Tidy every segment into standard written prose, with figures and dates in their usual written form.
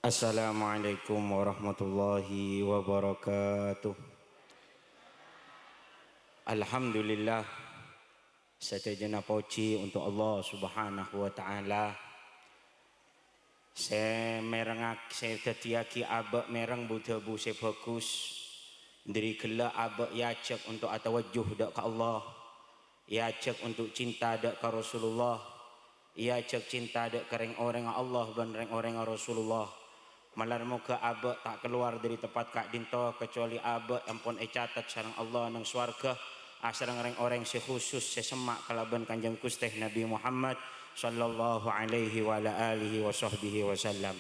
Assalamualaikum warahmatullahi wabarakatuh. Alhamdulillah, setajana puji untuk Allah Subhanahu wa taala. Saya merengak saya tetiaki abak mereng buta-bu saya bagus. Diri gela abak yacak untuk atawajjuh dak ke Allah. Yacak untuk cinta dak ke Rasulullah. Yacak cinta dak ke orang Allah dan orang Rasulullah. Malar muka abak tak keluar dari tempat kak dinto kecuali abak ampun catat sareng Allah nang swarga asareng orang sekhusus sesemak kalaban kanjeng Gusti Nabi Muhammad sallallahu alaihi wa ala alihi wa sahbihi wasallam.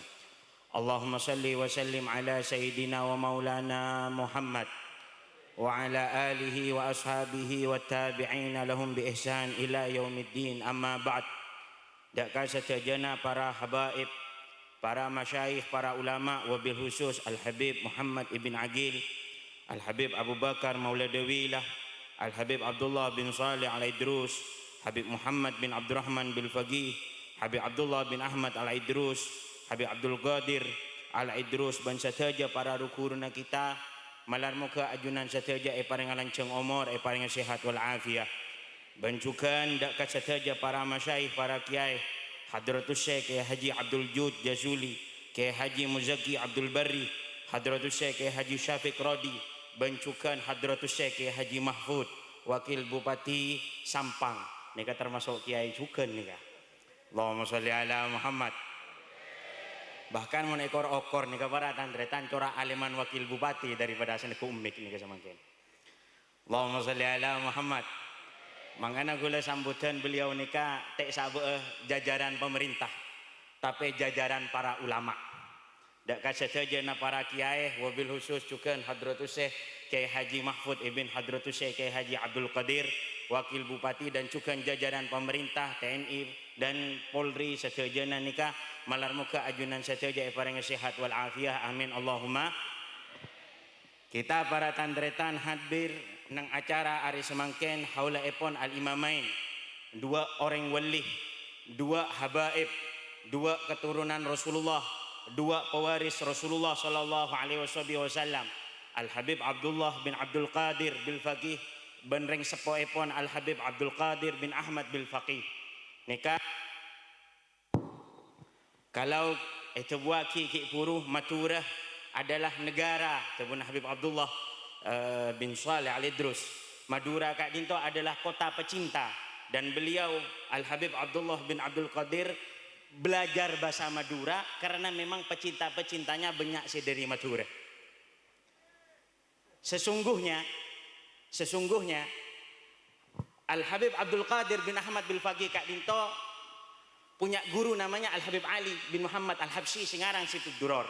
Allahumma salli wa sallim ala sayyidina wa maulana Muhammad wa ala alihi wa ashabihi wa tabi'ina lahum bi ihsan ila yaumiddin, amma ba'd. Dak kasatjana para habaib, para masyayikh, para ulama, wabil khusus Al-Habib Muhammad ibn Aqil, Al-Habib Abu Bakar Mauladawilah, Al-Habib Abdullah bin Salih Al-Idrus, Habib Muhammad bin Abdurrahman bin Faqih, Habib Abdullah bin Ahmad Al-Idrus, Habib Abdul Qadir Al-Idrus, dan sataja para rukurna kita malar muka ajunan sataja paring lanceng umur, paring sehat wal afiah. Bancukan dak sataja para masyayikh, para kiai Hadratus Syekh Haji Abdul Jud Jazuli, Kiai Haji Muzaki Abdul Barri, Hadratus Syekh Haji Syafiq Rodi, bancukan Hadratus Syekh Haji Mahfud, Wakil Bupati Sampang. Nika termasuk kiai juga nika. Allahumma sholli ala Muhammad. Bahkan mun ekor okor nika para tandretan cora aliman wakil bupati daripada asal ku ummik nika samangken. Allahumma sholli ala Muhammad. Mangana gula sambutan beliau nikah tek sabe jajaran pemerintah tapi jajaran para ulama. Dak kasatajana para kiai wabil khusus juga Hadratus Syekh Kiai Haji Mahfud ibn Hadratus Syekh Kiai Haji Abdul Qadir, wakil bupati dan juga jajaran pemerintah TNI dan Polri satajana nikah malar muka ajunan sataja paring sehat wal afiah, amin Allahumma. Kita para tandretan hadir nang acara hari semangken haula epon al-imamain, dua orang wali, dua habaib, dua keturunan Rasulullah, dua pewaris Rasulullah sallallahu alaihi wasallam, Al-Habib Abdullah bin Abdul Qadir bil Faqih benreng sepo epon Al-Habib Abdul Qadir bin Ahmad bil Faqih. Nikah kalau itu buat ki puruh maturah adalah negara Tebun Habib Abdullah bin Salih Al-Idrus. Madura Kak Dinto adalah kota pecinta dan beliau Al-Habib Abdullah bin Abdul Qadir belajar bahasa Madura karena memang pecinta-pecintanya banyak sih dari Madura. Sesungguhnya Al-Habib Abdul Qadir bin Ahmad bin Faqih Kak Dinto punya guru namanya Al-Habib Ali bin Muhammad Al-Habsyi singarang situ Duror.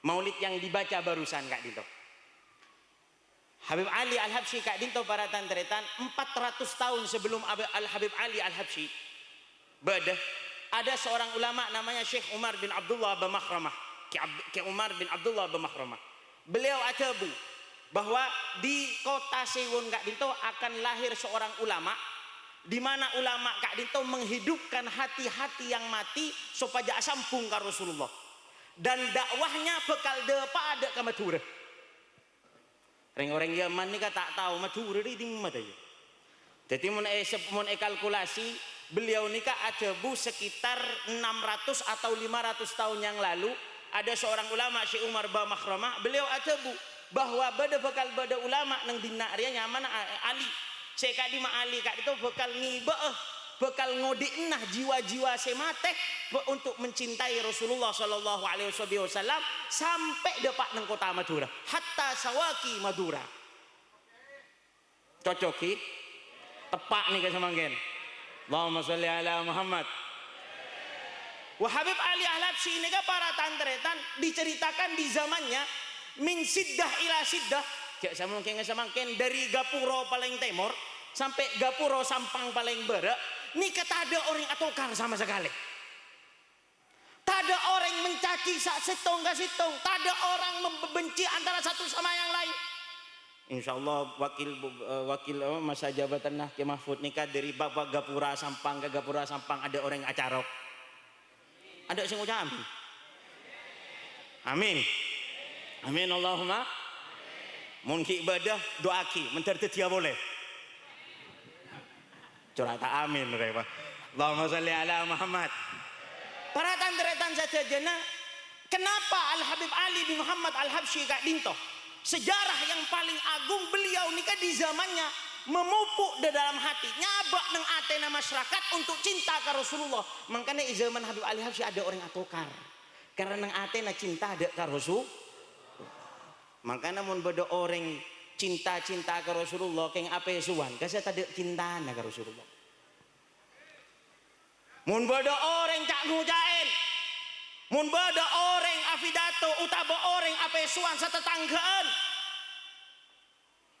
Maulid yang dibaca barusan Kak Dinto. Habib Ali Al-Habsyi Kak Dinto para tantretan 400 tahun sebelum Al-Habib Ali Al-Habsyi badah ada seorang ulama namanya Syekh Umar bin Abdullah Bamakhramah. Ki Umar bin Abdullah Bamakhramah. Beliau atabu bahwa di kota Sewon Kak Dinto akan lahir seorang ulama di mana ulama Kak Dinto menghidupkan hati-hati yang mati supaya sampung ke Rasulullah. Dan dakwahnya bekal depa ada ke Madura. Orang-orang Yaman ni tak tahu Madura di mana aja. Jadi mun kalkulasi beliau nikah ada bu sekitar 600 atau 500 tahun yang lalu ada seorang ulama Syekh Umar Bamakhramah, beliau ada bu bahwa bada bekal bada ulama nang dina area nyaman Ali. Syekh Kadima Ali kak itu bekal ngibah bekal ngodi'nah jiwa-jiwa semate untuk mencintai Rasulullah sallallahu alaihi wasallam sampai depak nang kota Madura hatta sawaki Madura. Cocoki tepak nih ke samangken. Allahumma sholli ala Muhammad. Wa Habib Ali Al-Habsyi ini para tantretan diceritakan di zamannya min siddah ila siddah kayak samangken dari Gapuro paling timur sampai Gapuro Sampang paling barat. Ini kata ada orang atokar sama sekali. Tak ada orang mencaci sitong ke sitong. Tak ada orang membenci antara satu sama yang lain. Insyaallah wakil masa jabatan nah Ki Mahfud nikah dari Bapak Gapura Sampang ke Gapura Sampang ada orang acarok. Ada sing ucap. Amin. Amin Allahumma. Mun ki ibadah doaki mentertetia boleh. Curhat amin reva. Allahumma shalli ala Muhammad. Para tandretan sajajana, kenapa Al Habib Ali bin Muhammad Al Habsyi kak dinto? Sejarah yang paling agung beliau nikah di zamannya memupuk di dalam hati nyabak nang atena masyarakat untuk cinta ke Rasulullah. Makanya di zaman Habib Ali Habsyi ada orang atokar karena nang atena cinta ada ke Rasul. Makanya mun beda orang cinta ke Rasulullah keng apa suan kasih tadi cinta ke Rasulullah. Mun beda orang cak ngujain, mun beda orang afidato utaba orang apa suan satetanggaan.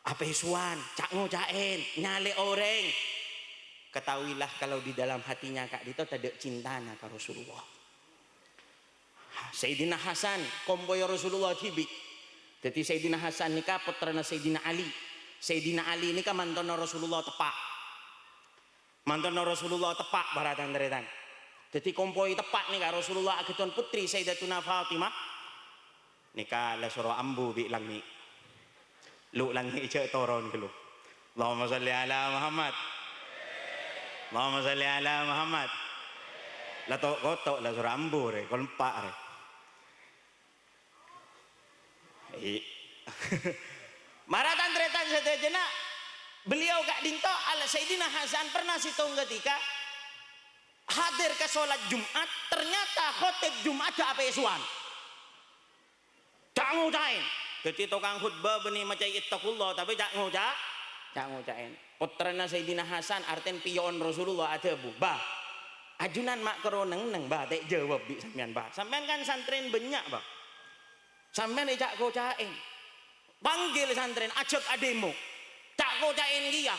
Apa suan cak ngujain nyale orang. Ketahuilah kalau di dalam hatinya kak itu tadi cinta ke Rasulullah. Sayyidina Hasan komboy Rasulullah tibi. Jadi Sayyidina Hasan nikah putrana Sayyidina Ali. Sayyidina Ali nikah mantan Rasulullah tepak. Mantan Rasulullah tepak baratan deretan. Jadi kompoi tepak nikah Rasulullah ageton putri Sayyidatuna Fatimah. Nikah la sura ambu bi langi. Lu langi ije toron kelu. Allahumma shalli ala Muhammad. Allahumma shalli ala Muhammad. La to kotok la sura ambu re kolpak re. Maratan tretan sedejena beliau gak dinto ala Sayyidina Hasan pernah situng ketika hadir ke sholat Jumat ternyata khotib Jumat ada apa isuan cak ngucain jadi tukang khutbah benih macam ittaqullah tapi cak ngucain putrana Sayyidina Hasan arten pion Rasulullah ada bu bah ajunan mak keroneng neng bah tak jawab bi sampean bah sampean kan santren banyak bah sampean cak kocain panggil santren ajak ademu cak kocain dia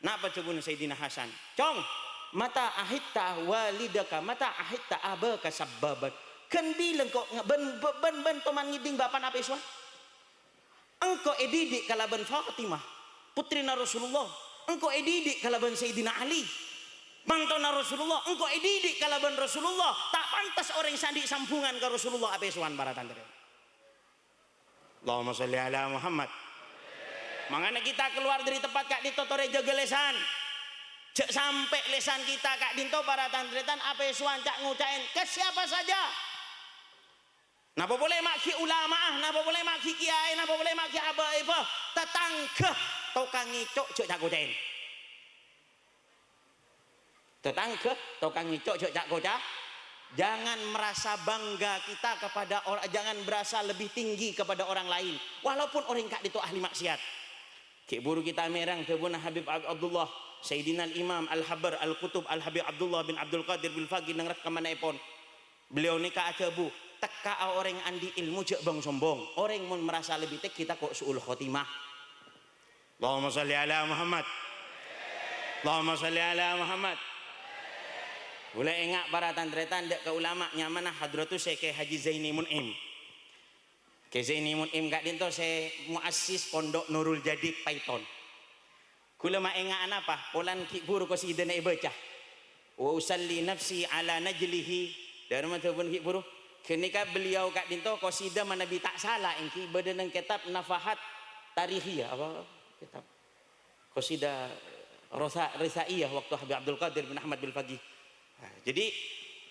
napa cebun Sayyidina Hasan cong mata ahitta walidaka mata ahitta abaka sabbabat kan bilang kok ben toman ngiding bapan apa iswan engkau edidik kalaban Fatimah putrina Rasulullah engkau edidik kalaban Sayyidina Ali mantona Rasulullah engkau edidik kalaban Rasulullah tak pantas orang sandi sambungan ke Rasulullah apa iswan baratan tere. Allahumma sholli ala Muhammad. Mangana kita keluar dari tempat kak ditotore jaga lesan. Cek sampai lesan kita kak dinto para tandretan apa suan cak ngucain ke siapa saja. Napa boleh maki ulama, napa boleh maki kiai, napa boleh maki aba-aba, tetangga tukang ngicok cek cak ngucain. Tetangga tukang ngicok cek cak ngucain. Jangan merasa bangga kita kepada orang, jangan berasa lebih tinggi kepada orang lain walaupun orang kak itu ahli maksiat. Kek buru kita merang kebuna Habib Abdullah Sayyidina Imam Al-Habar Al-Qutub Al-Habib Abdullah bin Abdul Qadir bil Faqih nang rekaman ipon. Beliau nikah aja bu teka orang andi ilmu jek bang sombong orang mun merasa lebih tek kita kok suul khotimah. Allahumma shalli ala Muhammad. Allahumma shalli ala Muhammad. Boleh ingat para tandretan dek ke ulama nyamana hadratus Syekh Haji Zaini Mun'im. Ke Zaini Mun'im gak dinto saya muassis pondok Nurul Jadid Paiton. Kula ma ingat apa? Polan ki buru ko si dene baca. Wa usalli nafsi ala najlihi. Dari mana pun ki buru. Kenika beliau gak dinto qasidah manabi tak salah engki badan kitab Nafahat Tarikhiyah apa kitab. Qasidah Risaiyah waktu Habib Abdul Qadir bin Ahmad bil Faqih. Nah, jadi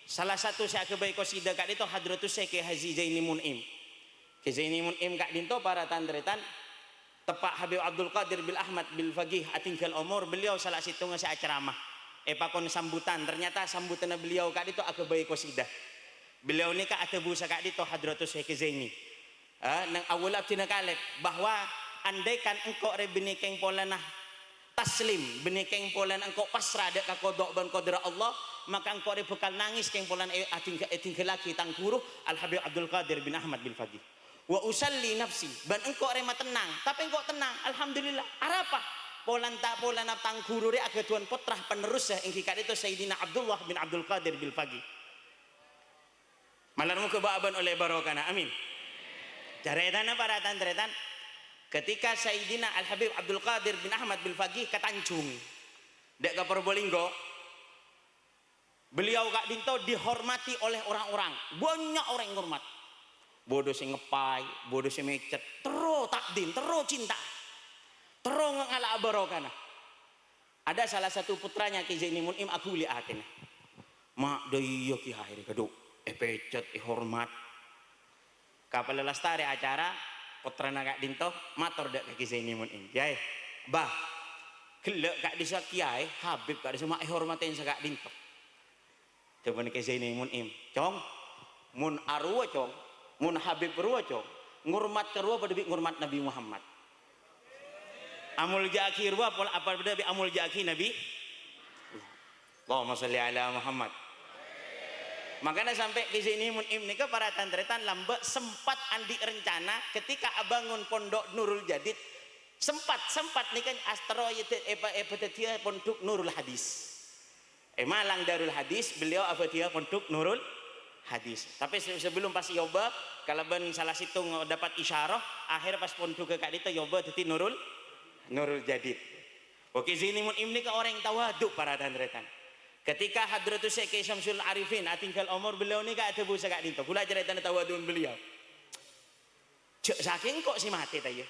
salah satu saya kebaik qasidah kak itu hadratus Syekh Haji Zaini Mun'im. Ke Zaini Mun'im kak dinto para tandretan tepak Habib Abdul Qadir bil Ahmad bil Faqih atinggal umur beliau salah situ ngasih ceramah. Pakon sambutan ternyata sambutan beliau kak itu agak baik qasidah. Beliau ni kak ada busa kak itu hadratus Syekh Zaini. Nang awal abdina kaleb bahwa andaikan engkau rebini keng polanah taslim benikeng polan engkau pasrah dek kakodok ban kodra Allah maka engkau bekal nangis keng polan tinggal lagi tang guru Al Habib Abdul Qadir bin Ahmad bin Faqih wa usalli nafsi ban engkau rema tenang tapi engkau tenang alhamdulillah arapa polan tak polan tang guru re aga tuan putrah penerus engki kad itu Sayyidina Abdullah bin Abdul Qadir bil Faqih malarmu kebaaban oleh barokana amin jaretana para tandretan. Ketika Sayyidina Al Habib Abdul Qadir bin Ahmad bin Faqih ke Tanjung dek ke Probolinggo beliau kak dinto dihormati oleh orang-orang banyak orang yang hormat bodoh sing ngepai, bodoh sing mecet, terus takdim, terus cinta, terus ngala barokana. Ada salah satu putranya Ki Zaini Mun'im aku liatin. Mak doyo ki hairi keduk, pecet, hormat. Kapal lestari acara putra naga dinto mator dak Ki Zaini Mun'im. Yai, bah, kelak kak disa kiai, Habib kak disa mak hormatin sagak dinto. Coba Ki Zaini Mun'im, cong, mun arwa cong, mun Habib arwa cong, ngurmat kerua pada ngurmat Nabi Muhammad. Amul jaki arwa apa pada amul jaki Nabi. Allahumma sholli ala Muhammad. Makanya sampai Ki Zaini Mun'im nika para tantretan lambe sempat andi rencana ketika abangun pondok Nurul Jadid sempat nih kan asteroid dia pondok Nurul Hadis. Malang Darul Hadis beliau dia pondok Nurul Hadis. Tapi sebelum pas yoba kalau ben salah situ dapat isyarah akhir pas pondok ke kak itu yoba jadi Nurul Jadid. Oke Zaini Mun'im nika orang yang tawaduk para tantretan. Ketika Hadratus Syekh Syamsul Arifin atinggal umur beliau ni kak tebu sagak dinto. Kula cerita tawadun beliau. Cek saking kok si mati ta ya.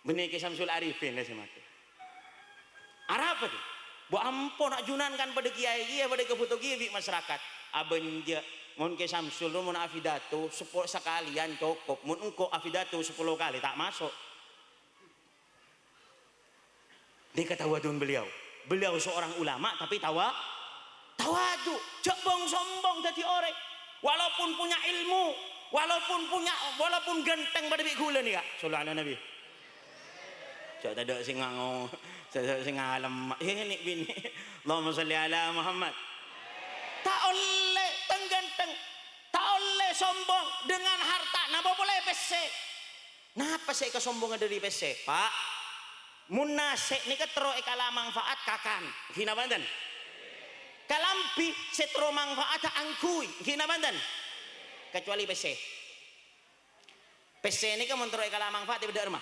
Benih Ki Syamsul Arifin lah si mati. Arah apa tu? Bu ampun nak junankan pada kiai pada kebutuhan kiai masyarakat. Abenja mun Ki Syamsul mun afidato sekalian cukup. Mun engko afidato 10 kali tak masuk. Dia ketawadun beliau. Beliau seorang ulama tapi tawadu, cek sombong jadi orang. Walaupun punya ilmu, walaupun genteng pada bik gula ni kak. Sallallahu alaihi Nabi. Cek tak ada sing ngangong, sing alam. Ini bini. Allahumma sholli ala Muhammad. Tak oleh tenggenteng, tak oleh sombong dengan harta. Napa boleh pese? Napa saya kesombongan dari pese? Pak, munasek ni ketero ekala manfaat kakan. Hina banten. Kalampi setro manfaat angkui gina banten kecuali PC ini kan menteroi kalah manfaat di rumah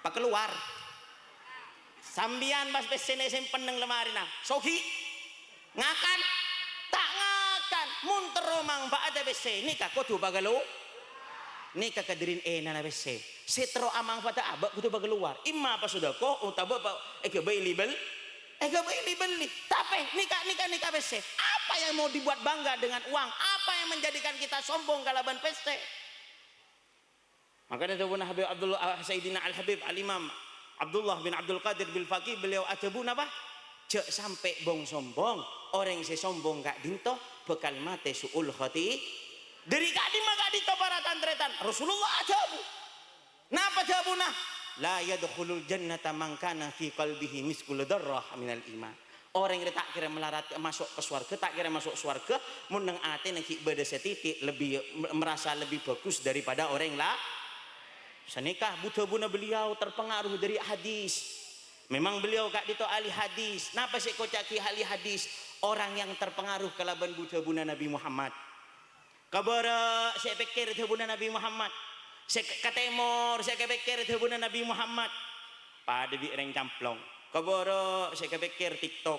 pak keluar sambian pas PC ini simpen nang lemari nah soki ngakan tak ngakan muntero manfaat PC ini kak kudu bagalu ini kakadirin nana PC setro manfaat abak kudu bagaluar imma apa sudah kok utaba pak libel beli. Tapi nikah PC. Apa yang mau dibuat bangga dengan uang? Apa yang menjadikan kita sombong kalaban PC? Makanya Tuhan Habib Abdullah Sayyidina Al Habib Al Imam Abdullah bin Abdul Qadir bil Faqih beliau atebun apa? Cek sampai bong sombong. Orang yang sombong gak dinto bekal mate suul khati. Dari gak di maka dinto para tantretan. Rasulullah atebu. Napa atebuna? La yadkhulul jannata man kana fi qalbihi miskul dzarrah minal iman. Orang yang tak kira melarat masuk ke surga, tak kira masuk surga, mun nang ate nang ibadah setitik lebih merasa lebih bagus daripada orang lah. Senikah buta-buna beliau terpengaruh dari hadis. Memang beliau kak dito ahli hadis. Napa sih kocaki ahli hadis? Orang yang terpengaruh kalaban buta-buna Nabi Muhammad. Kabara saya pikir buta-buna Nabi Muhammad. Saya katemor, saya kepikir hubungan Nabi Muhammad pada di reng camplong. Kaboro, saya kepikir TikTok.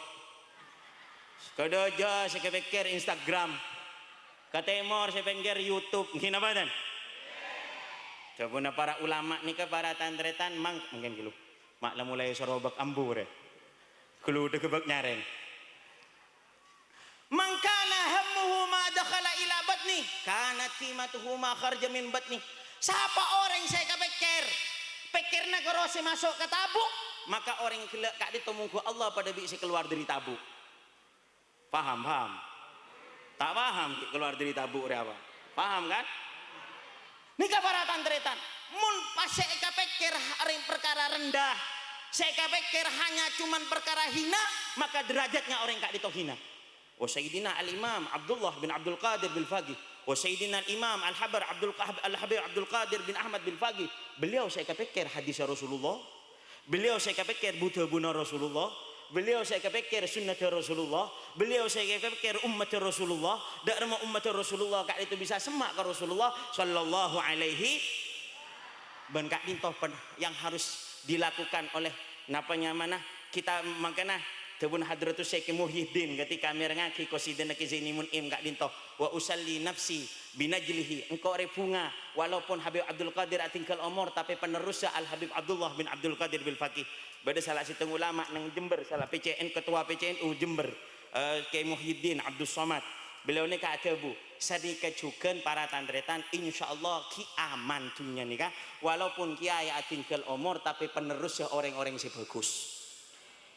Kadoja, saya kepikir Instagram. Katemor, saya pikir YouTube. Gini apa dan? Coba para ulama ni ke para tantretan mungkin gitu. Maklah mulai sorobak ambur. Kelu dekebak nyareng. Mangkana hammuhu ma dakhala ila batni, kanat qimatuhu ma kharja min batni. Siapa orang saya pikir negara saya masuk ke tabuk, maka orang yang kelak kak ditemungku Allah pada bisa keluar dari tabuk. Paham? Tak paham keluar dari tabuk apa? Paham kan? Nika para tantretan, mun pas saya pikir orang perkara rendah, saya pikir hanya cuman perkara hina, maka derajatnya orang kak ditohina. Wa Sayyidina Al-Imam Abdullah bin Abdul Qadir bil Faqih wa Sayyidina Al-Imam Al-Habar Al-Habib Abdul Qadir bin Ahmad bil Faqih. Beliau saya kepikir hadis Rasulullah, beliau saya kepikir buta-buna Rasulullah, beliau saya kepikir sunnah Rasulullah, beliau saya kepikir umat Rasulullah, dak rema umat Rasulullah kak itu bisa semak ke Rasulullah sallallahu alaihi ban kak dintoh yang harus dilakukan oleh napanya mana kita makanya tebun hadratus Syekh Muhyiddin ketika merengaki qasidah Ki Zaini Mun'im kak dinto wa usalli nafsi binajlihi engkau repunga walaupun Habib Abdul Qadir atingkal umur tapi penerusnya Al Habib Abdullah bin Abdul Qadir bil Faqih beda salah satu ulama nang Jember salah PCN ketua PCNU Jember Ki Muhyiddin Abdul Somad beliau ni kata bu sedika cukan para tandretan insyaallah ki aman dunia ni kah walaupun kiai atingkal umur tapi penerusnya orang-orang si bagus.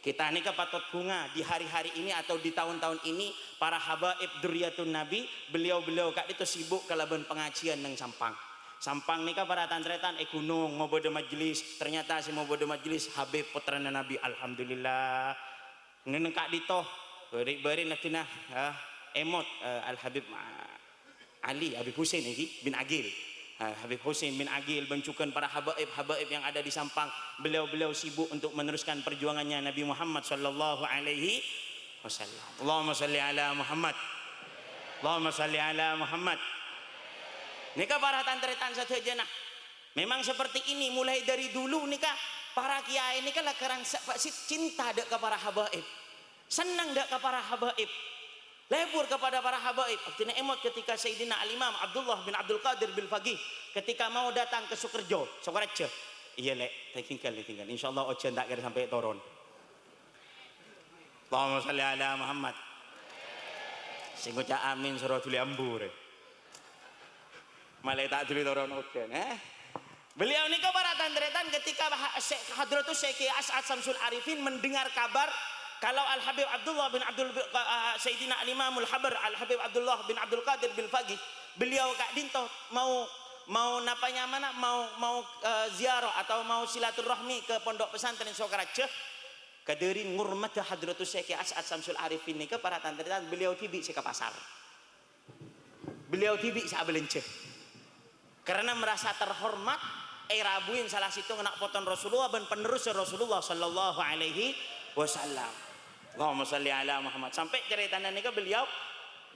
Kita ni patut bunga di hari-hari ini atau di tahun-tahun ini para habaib Durriyatun Nabi beliau-beliau kak itu sibuk kelaban pengajian nang Sampang nika para tantretan gunung mau bodo majlis ternyata si mau bodo majlis Habib putra Nabi alhamdulillah neng kak dito beri natina emot Al Habib Ali Habib Hussein bin Agil Habib Hussein bin Agil bencukan para habaib yang ada di Sampang beliau sibuk untuk meneruskan perjuangannya Nabi Muhammad sallallahu alaihi wasallam. Allahumma salli ala Muhammad, Allahumma salli ala Muhammad. Nikah para tantretan satu jenah memang seperti ini mulai dari dulu nikah para kiai ini kan lakarang cinta dek ke para habaib senang dek ke para habaib lebur kepada para habaib. Artinya emot ketika Sayyidina Al-Imam Abdullah bin Abdul Qadir bil Faqih ketika mau datang ke Sukerjo, Sokaraja. Iya lek, tinggal. Insyaallah ojen tak kira sampai turun. Allahumma shalli ala Muhammad. Sing ngucap amin surah tuli ambur. Malai tak tuli turun ojen, Beliau ni para tandretan ketika Hadratus Syekh As'ad Samsul Arifin mendengar kabar kalau Al Habib Abdullah bin Abdul Sayyidina Al Imamul Habar Al Habib Abdullah bin Abdul Qadir bil Faqih beliau kak dinto mau napanya mana mau ziarah atau mau silaturahmi ke pondok pesantren Sokaraja kaderin ngurmat Hadratus Syekh As'ad Samsul Arifin ni ke para tantretan beliau tibi ke pasar beliau tibi sabelence karena merasa terhormat rabuin salah situ anak poton Rasulullah dan penerus Rasulullah sallallahu alaihi wasallam. Allahumma shalli ala Muhammad. Sampai ceritanya nika beliau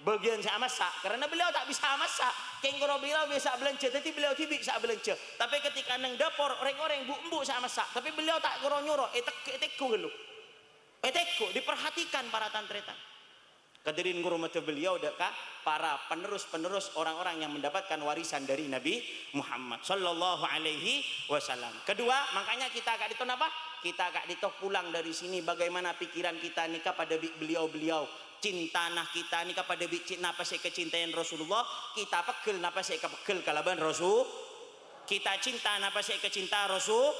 bagian saya masak karena beliau tak bisa masak. Kengkoro beliau bisa belanja, tapi beliau tidak bisa belanja. Tapi ketika neng dapur orang-orang bu saya masak, tapi beliau tak nyuruh etekku dulu. Etekku diperhatikan para tantretan. Kadirin guru mata beliau dekah para penerus orang-orang yang mendapatkan warisan dari Nabi Muhammad sallallahu alaihi wasallam. Kedua, makanya kita kak dito apa? Kita kak dito pulang dari sini bagaimana pikiran kita nikah pada beliau-beliau. Cinta nah kita nikah pada napa saya kecintaan Rasulullah, kita pegel napa saya kepegel kalaban Rasul. Kita cinta napa saya kecinta Rasul.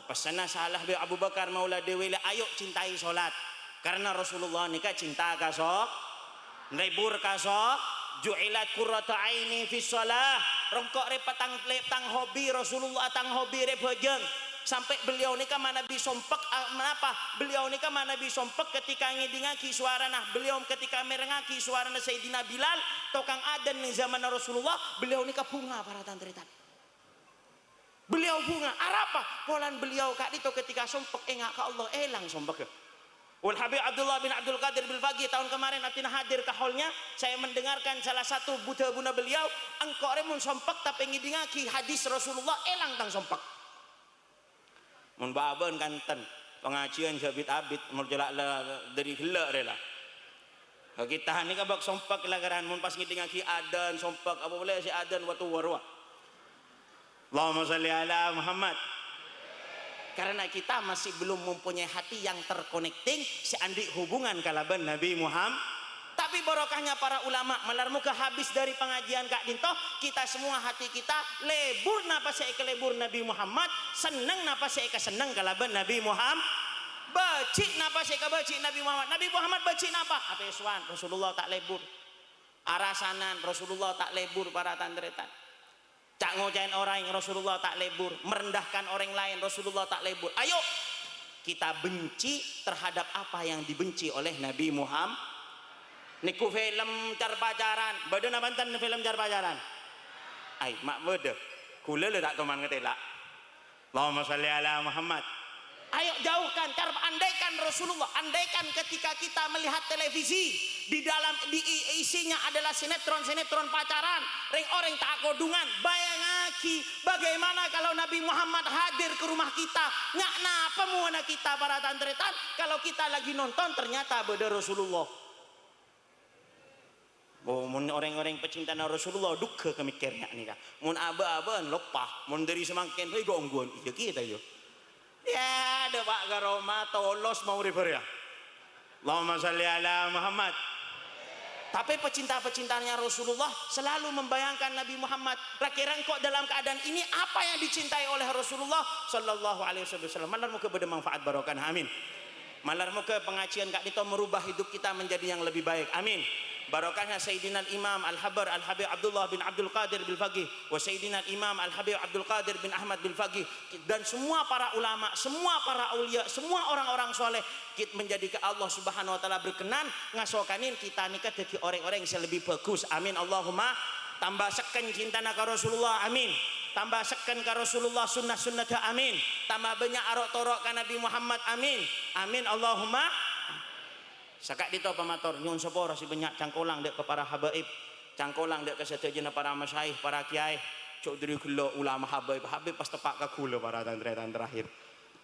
Pesannya salah Abu Bakar Maula Dewele ayo cintai salat. Karena Rasulullah nikah cinta kasok lebur kasok ju'ilat qurratu aini fi shalah rongkok repatang hobi Rasulullah tang hobi repejeng sampai beliau nikah mana bisompek menapa beliau nikah mana bisompek ketika ngidingaki suara nah beliau ketika merengaki suara Sayyidina Bilal tokang adan nih zaman Rasulullah beliau nikah bunga para tantretan beliau bunga arapa polan beliau kak itu ketika sompek engak ke Allah elang sompek Wal Habib Abdullah bin Abdul Qadir bil Faqih tahun kemarin atina hadir ke hallnya saya mendengarkan salah satu buta-buna beliau engkau remun sompek tapi ngidingaki hadis Rasulullah elang tang sompek mun baben kanten pengajian sabit abid murjalak dari helak rela kita ni kabak sompek lagaran mun pas ngidingaki adan sompek apa boleh si adan watu warwa Allahumma shalli ala Muhammad. Karena kita masih belum mempunyai hati yang terconnecting seandik hubungan kalaban Nabi Muhammad. Tapi barokahnya para ulama melarmuka habis dari pengajian Kak Dinto kita semua hati kita lebur napa saya ke lebur Nabi Muhammad seneng napa saya ke seneng kalaban Nabi Muhammad bacik napa saya ke bacik Nabi Muhammad bacik napa apa iswan Rasulullah tak lebur arasanan Rasulullah tak lebur para tandretan cak ngojain orang yang Rasulullah tak lebur merendahkan orang lain Rasulullah tak lebur ayo kita benci terhadap apa yang dibenci oleh Nabi Muhammad niku film car pacaran bade nabantan film car pacaran ai mak bade kula le tak teman ngetela Allahumma shalli ala Muhammad ayo jauhkan andaikan Rasulullah andaikan ketika kita melihat televisi di dalam isinya adalah sinetron pacaran ring orang tak kodungan bayangaki ki bagaimana kalau Nabi Muhammad hadir ke rumah kita ngakna pemuana kita para tantretan kalau kita lagi nonton ternyata beda Rasulullah. Oh, mun orang-orang pecinta Rasulullah duka kemikirnya nih kak. Mun aba-aban lepah, mun dari semakin hei gongguan iya kita yo. Ya ada Pak Garoma tolos mau river ya. Allahumma sholli ala Muhammad. Tapi pecinta-pecintanya Rasulullah selalu membayangkan Nabi Muhammad. Kira-kira kok dalam keadaan ini apa yang dicintai oleh Rasulullah Sallallahu Alaihi Wasallam. Malar muka bermanfaat barokah. Amin. Malar muka pengajian kak itu merubah hidup kita menjadi yang lebih baik. Amin. Barokahnya Sayyidina Imam Al-Habar Al-Habib Abdullah bin Abdul Qadir bil Faqih wa Sayyidina Imam Al-Habib Abdul Qadir bin Ahmad bil Faqih dan semua para ulama, semua para aulia, semua orang-orang soleh kita menjadi ke Allah Subhanahu wa taala berkenan ngasokanin kita nikah jadi orang-orang yang lebih bagus. Amin Allahumma. Tambah seken cinta ka Rasulullah. Amin. Tambah seken ka Rasulullah sunnah-sunnah ka amin. Tambah banyak arok torok ka Nabi Muhammad. Amin. Amin Allahumma. Sakak dito pamator nyun sapa si banyak cangkolang dek ke para habaib, cangkolang dek ke sedaya para masyaikh, para kiai, cok dari gelo ulama habaib, habib pas tepak ka gula para tantretan terakhir.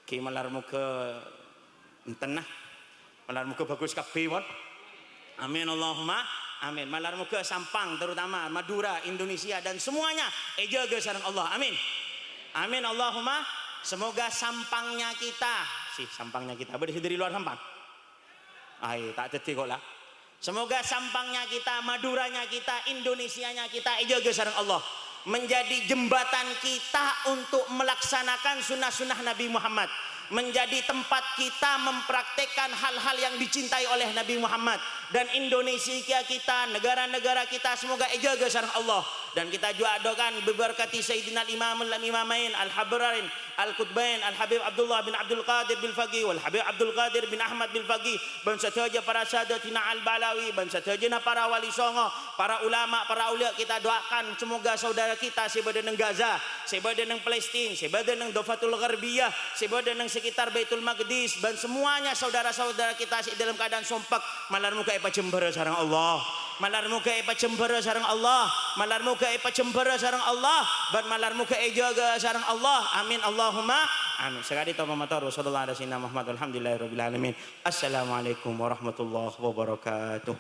Ki malarmu ke tenah, malarmu ke bagus kabeh won. Amin Allahumma. Amin. Malarmu ke Sampang terutama Madura, Indonesia dan semuanya jaga sareng Allah. Amin. Amin Allahumma. Semoga Sampangnya kita, Sampangnya kita berisi dari luar Sampang. Ay, tak jadi kok lah. Semoga Sampangnya kita, Maduranya kita, Indonesianya kita jaga sareng Allah menjadi jembatan kita untuk melaksanakan sunnah-sunnah Nabi Muhammad, menjadi tempat kita mempraktekkan hal-hal yang dicintai oleh Nabi Muhammad dan Indonesia kita, negara-negara kita semoga jaga sareng Allah dan kita juga doakan berberkati Sayyidina Imam al-Imamain al-Habrain Al-Qutbain Al-Habib Abdullah bin Abdul Qadir bil Faqih wal Habib Abdul Qadir bin Ahmad bil Faqih ban sataja para sadatina al-Balawi ban satajana para wali songo para ulama para aulia kita doakan semoga saudara kita sebada nang Gaza sebada nang Palestina sebada nang Dofatul Gharbiyah sebada nang sekitar Baitul Maqdis dan semuanya saudara-saudara kita dalam keadaan sompak malar muka epa cembera sareng Allah malar muka epa cembera sareng Allah malar muka epa cembera sareng Allah ban malar muka jaga sareng Allah amin Allahumma amin sekali to pamator Rasulullah Rasulina Muhammad alhamdulillahirabbil alamin assalamualaikum warahmatullahi wabarakatuh.